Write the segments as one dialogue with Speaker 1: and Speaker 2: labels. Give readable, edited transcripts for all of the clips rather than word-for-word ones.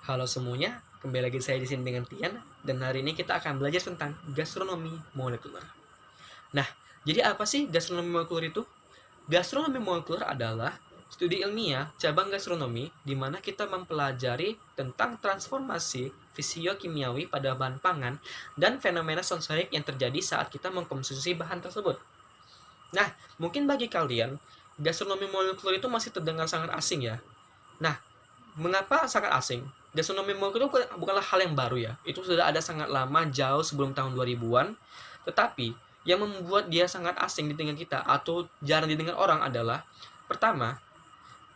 Speaker 1: Halo semuanya, kembali lagi saya di sini dengan Tian, dan hari ini kita akan belajar tentang gastronomi molekuler. Nah, jadi apa sih gastronomi molekuler itu? Gastronomi molekuler adalah studi ilmiah cabang gastronomi di mana kita mempelajari tentang transformasi fisiokimiawi pada bahan pangan dan fenomena sensorik yang terjadi saat kita mengkonsumsi bahan tersebut. Nah, mungkin bagi kalian, gastronomi molekuler itu masih terdengar sangat asing ya. Nah, mengapa sangat asing? Gastronomi molekuler itu bukanlah hal yang baru ya. Itu sudah ada sangat lama, jauh sebelum tahun 2000-an. Tetapi, yang membuat dia sangat asing di telinga kita atau jarang didengar orang adalah, pertama,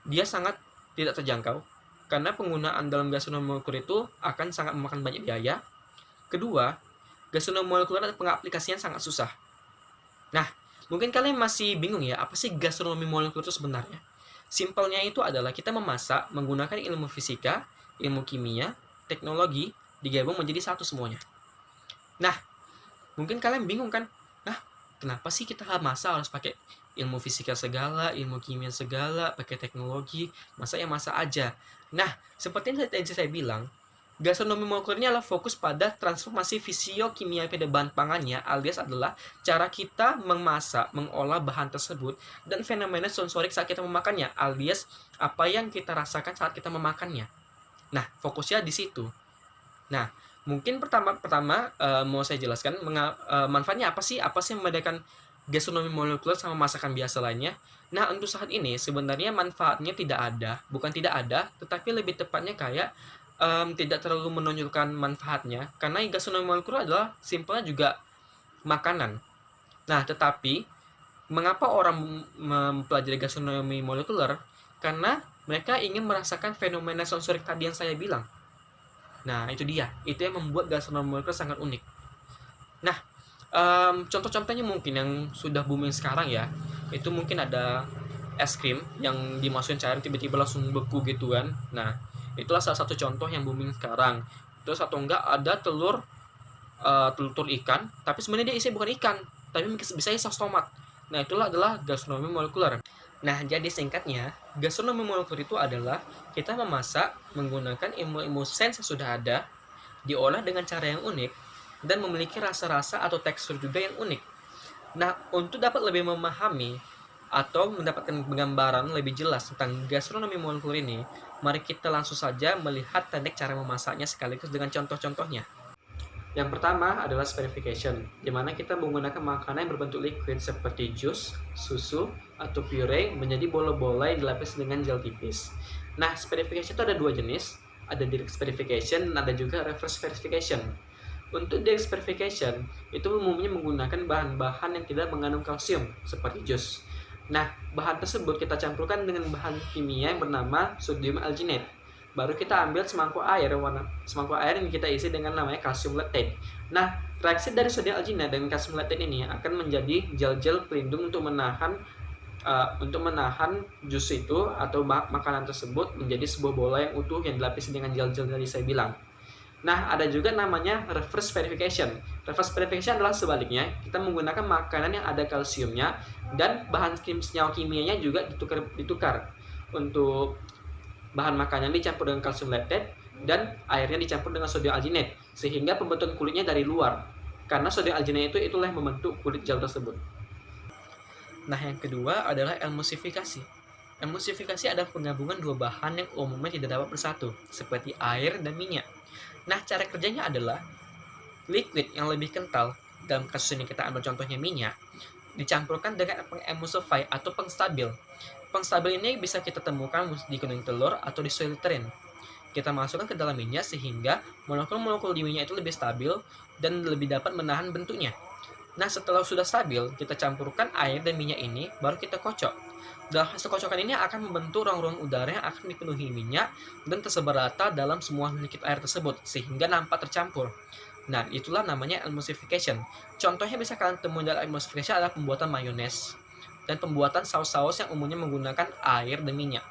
Speaker 1: dia sangat tidak terjangkau. Karena penggunaan dalam gastronomi molekuler itu akan sangat memakan banyak biaya. Kedua, gastronomi molekuler ada pengaplikasian sangat susah. Nah, mungkin kalian masih bingung ya, apa sih gastronomi molekuler itu sebenarnya? Simpelnya itu adalah kita memasak menggunakan ilmu fisika, ilmu kimia, teknologi, digabung menjadi satu semuanya. Nah, mungkin kalian bingung kan? Nah, kenapa sih kita masak harus pakai ilmu fisika segala, ilmu kimia segala, pakai teknologi, masa yang masak aja? Nah, seperti yang tadi saya bilang, gastronomi molekulernya adalah fokus pada transformasi fisiokimia pada bahan pangannya, alias adalah cara kita memasak, mengolah bahan tersebut, dan fenomena sensorik saat kita memakannya, alias apa yang kita rasakan saat kita memakannya. Nah, fokusnya di situ. Nah, mungkin pertama mau saya jelaskan manfaatnya apa sih? Apa sih yang membedakan gastronomi molekuler sama masakan biasa lainnya? Nah, untuk saat ini sebenarnya manfaatnya tidak ada, bukan tidak ada, tetapi lebih tepatnya kayak tidak terlalu menonjolkan manfaatnya, karena gastronomi molekuler adalah simpelnya juga makanan. Nah, tetapi mengapa orang mempelajari gastronomi molekuler? Karena mereka ingin merasakan fenomena sensorik tadi yang saya bilang. Nah, itu dia. Itu yang membuat gastronomi molekuler sangat unik. Nah, contoh-contohnya mungkin yang sudah booming sekarang ya, itu mungkin ada es krim yang dimasukin cairan tiba-tiba langsung beku gitu kan. Nah, itulah salah satu contoh yang booming sekarang. Terus atau enggak ada telur ikan, tapi sebenarnya dia isi bukan ikan, tapi bisa saus tomat. Nah, itulah adalah gastronomi molekuler. Nah, jadi singkatnya, gastronomi molekuler itu adalah kita memasak menggunakan ilmu-ilmu sains yang sudah ada, diolah dengan cara yang unik, dan memiliki rasa-rasa atau tekstur juga yang unik. Nah, untuk dapat lebih memahami atau mendapatkan gambaran lebih jelas tentang gastronomi molekuler ini, mari kita langsung saja melihat teknik cara memasaknya sekaligus dengan contoh-contohnya. Yang pertama adalah spherification, di mana kita menggunakan makanan yang berbentuk liquid seperti jus, susu, atau puree menjadi bola-bola yang dilapis dengan gel tipis. Nah, spherification itu ada dua jenis, ada direct spherification dan ada juga reverse spherification. Untuk direct spherification, itu umumnya menggunakan bahan-bahan yang tidak mengandung kalsium, seperti jus. Nah, bahan tersebut kita campurkan dengan bahan kimia yang bernama sodium alginate. Baru kita ambil semangkuk air yang kita isi dengan namanya kalsium lactate. Nah, reaksi dari sodium alginate dengan kalsium lactate ini akan menjadi gel-gel pelindung untuk menahan jus itu atau makanan tersebut menjadi sebuah bola yang utuh yang dilapisi dengan gel-gel tadi saya bilang. Nah, ada juga namanya reverse verification. Reverse verification adalah sebaliknya, kita menggunakan makanan yang ada kalsiumnya dan bahan senyawa kimianya juga ditukar. Untuk bahan makanan dicampur dengan kalsium lactate dan airnya dicampur dengan sodium alginate sehingga pembentukan kulitnya dari luar. Karena sodium alginate itulah yang membentuk kulit gel tersebut. Nah, yang kedua adalah emulsifikasi. Emulsifikasi adalah penggabungan dua bahan yang umumnya tidak dapat bersatu, seperti air dan minyak. Nah, cara kerjanya adalah liquid yang lebih kental, dalam kasus ini kita ambil contohnya minyak, dicampurkan dengan pengemulsify atau pengstabil. Pengstabil ini bisa kita temukan di kuning telur atau di soy listerin. Kita masukkan ke dalam minyak sehingga molekul-molekul di minyak itu lebih stabil dan lebih dapat menahan bentuknya. Nah, setelah sudah stabil, kita campurkan air dan minyak ini, baru kita kocok. Dan hasil kocokan ini akan membentuk ruang-ruang udara yang akan dipenuhi minyak dan tersebar rata dalam semua sedikit air tersebut, sehingga nampak tercampur. Nah, itulah namanya emulsification. Contohnya bisa kalian temukan dalam emulsification adalah pembuatan mayones dan pembuatan saus-saus yang umumnya menggunakan air dan minyak.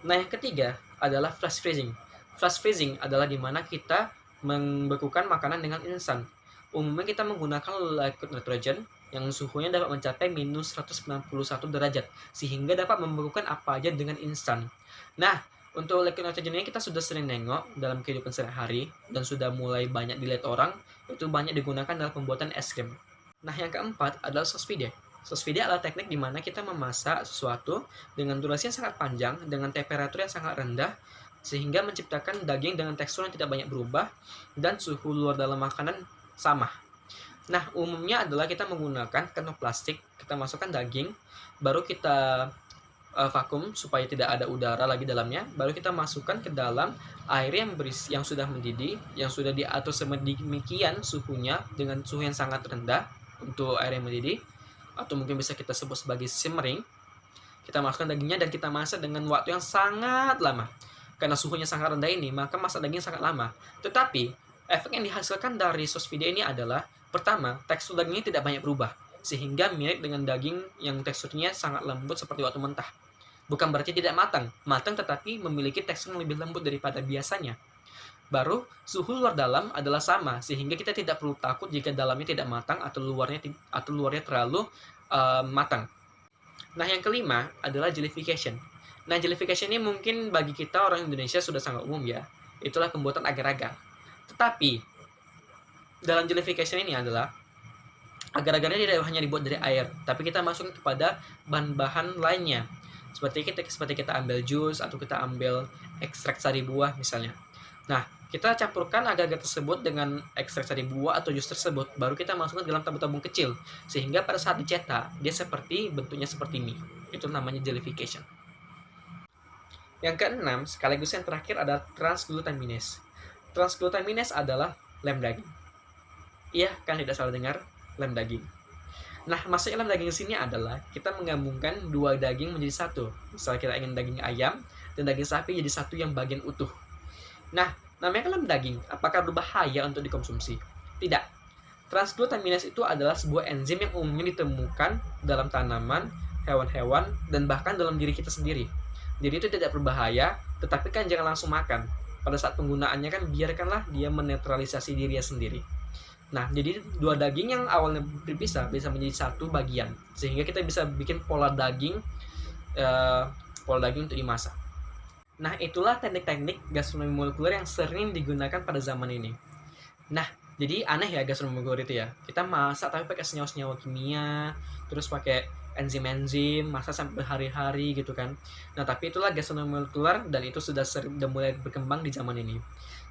Speaker 1: Nah, yang ketiga adalah flash freezing. Flash freezing adalah di mana kita membekukan makanan dengan instan. Umumnya kita menggunakan liquid nitrogen yang suhunya dapat mencapai minus 191 derajat, sehingga dapat membekukan apa aja dengan instan. Nah, Untuk liquid nitrogen ini kita sudah sering nengok dalam kehidupan sehari-hari dan sudah mulai banyak dilihat orang, itu banyak digunakan dalam pembuatan es krim. Nah, yang keempat adalah sous vide. Sous vide adalah teknik di mana kita memasak sesuatu dengan durasi yang sangat panjang, dengan temperatur yang sangat rendah, sehingga menciptakan daging dengan tekstur yang tidak banyak berubah, dan suhu luar dalam makanan sama. Nah, umumnya adalah kita menggunakan kantong plastik, kita masukkan daging, baru kita vakum supaya tidak ada udara lagi dalamnya, baru kita masukkan ke dalam air yang yang sudah mendidih, yang sudah diatur sedemikian suhunya dengan suhu yang sangat rendah untuk air yang mendidih, atau mungkin bisa kita sebut sebagai simmering. Kita masukkan dagingnya dan kita masak dengan waktu yang sangat lama. Karena suhunya sangat rendah ini, maka masak daging sangat lama. Tetapi efek yang dihasilkan dari sous vide ini adalah, pertama, tekstur dagingnya tidak banyak berubah, sehingga mirip dengan daging yang teksturnya sangat lembut seperti waktu mentah. Bukan berarti tidak matang, tetapi memiliki tekstur yang lebih lembut daripada biasanya. Baru, suhu luar dalam adalah sama, sehingga kita tidak perlu takut jika dalamnya tidak matang atau luarnya terlalu matang. Nah, yang kelima adalah jellification. Nah, jellification ini mungkin bagi kita orang Indonesia sudah sangat umum ya. Itulah pembuatan agar-agar. Tetapi, dalam jellification ini adalah agar-agarnya tidak hanya dibuat dari air, tapi kita masuk kepada bahan-bahan lainnya. Seperti kita ambil jus atau kita ambil ekstrak sari buah misalnya. Nah, kita campurkan agar-agar tersebut dengan ekstrak sari buah atau jus tersebut, baru kita masukkan dalam tabung-tabung kecil, sehingga pada saat dicetak, dia bentuknya seperti mie. Itu namanya jellification. Yang keenam, sekaligus yang terakhir adalah transglutaminase. Transglutaminase adalah lem daging. Iya, kan tidak salah dengar, lem daging. Nah, maksudnya lem daging di sini adalah kita menggabungkan dua daging menjadi satu. Misalnya kita ingin daging ayam dan daging sapi jadi satu yang bagian utuh. Nah, namanya lem daging, apakah berbahaya untuk dikonsumsi? Tidak. Transglutaminase itu adalah sebuah enzim yang umumnya ditemukan dalam tanaman, hewan-hewan, dan bahkan dalam diri kita sendiri. Jadi itu tidak berbahaya, tetapi kan jangan langsung makan. Pada saat penggunaannya kan biarkanlah dia menetralisasi dirinya sendiri. Nah, jadi dua daging yang awalnya berpisah bisa menjadi satu bagian, sehingga kita bisa bikin pola daging untuk dimasak. Nah, itulah teknik-teknik gastronomi molekuler yang sering digunakan pada zaman ini. Nah, jadi aneh ya gastronomi molekuler itu ya. Kita masak tapi pakai senyawa-senyawa kimia, terus pakai enzim-enzim, masak sampai berhari-hari gitu kan. Nah, tapi itulah gastronomi molekuler dan itu sudah mulai berkembang di zaman ini.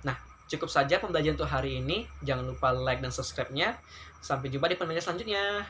Speaker 1: Nah, cukup saja pembelajaran untuk hari ini. Jangan lupa like dan subscribe-nya. Sampai jumpa di pembelajaran selanjutnya.